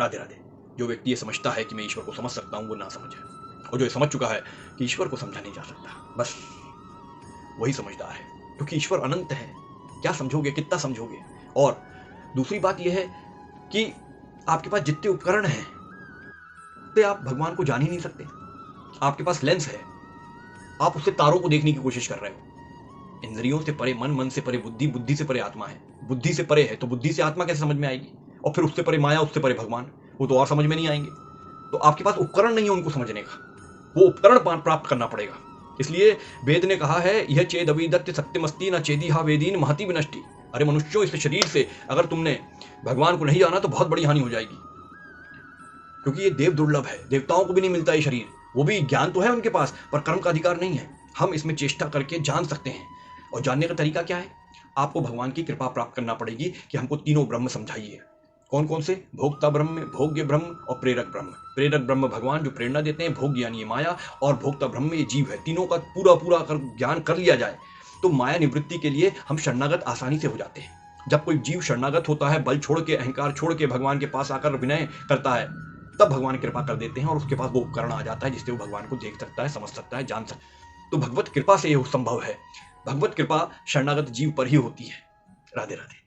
राधे राधे। जो व्यक्ति ये समझता है कि मैं ईश्वर को समझ सकता हूँ, वो ना समझे, और जो ये समझ चुका है कि ईश्वर को समझा नहीं जा सकता, बस वही समझदार है। क्योंकि ईश्वर अनंत है, क्या समझोगे, कितना समझोगे। और दूसरी बात यह है कि आपके पास जितने उपकरण हैं तो आप भगवान को जान ही नहीं सकते। आपके पास लेंस है, आप उससे तारों को देखने की कोशिश कर रहे हो। इंद्रियों से परे मन, मन से परे बुद्धि, बुद्धि से परे आत्मा है। बुद्धि से परे है तो बुद्धि से आत्मा कैसे समझ में आएगी, और फिर उससे परे माया, उससे परे भगवान, वो तो और समझ में नहीं आएंगे। तो आपके पास उपकरण नहीं है उनको समझने का, वो उपकरण प्राप्त करना पड़ेगा। इसलिए वेद ने कहा है, यह चेद अविदत्त सत्यमस्ति न चेदी हा वेदीन महति विनष्टि। अरे मनुष्यों, इस शरीर से अगर तुमने भगवान को नहीं जाना तो बहुत बड़ी हानि हो जाएगी, क्योंकि ये देव दुर्लभ है, देवताओं को भी नहीं मिलता ये शरीर। वो भी ज्ञान तो है उनके पास, पर कर्म का अधिकार नहीं है। हम इसमें चेष्टा करके जान सकते हैं। और जानने का तरीका क्या है, आपको भगवान की कृपा प्राप्त करना पड़ेगी कि हमको तीनों ब्रह्म समझाइए। कौन कौन से, भोक्ता ब्रह्म, भोग्य ब्रह्म और प्रेरक ब्रह्म। प्रेरक ब्रह्म भगवान जो प्रेरणा देते हैं, भोग्य यानी माया, और भोक्ता ब्रह्म ये जीव है। तीनों का पूरा पूरा अगर ज्ञान कर लिया जाए तो माया निवृत्ति के लिए हम शरणागत आसानी से हो जाते हैं। जब कोई जीव शरणागत होता है, बल छोड़ के, अहंकार छोड़ के भगवान के पास आकर विनय करता है, तब भगवान कृपा कर देते हैं और उसके पास वो उपकरण आ जाता है जिससे वो भगवान को देख सकता है, समझ सकता है, जान सकता है। तो भगवत कृपा से ये संभव है। भगवत कृपा शरणागत जीव पर ही होती है। राधे राधे।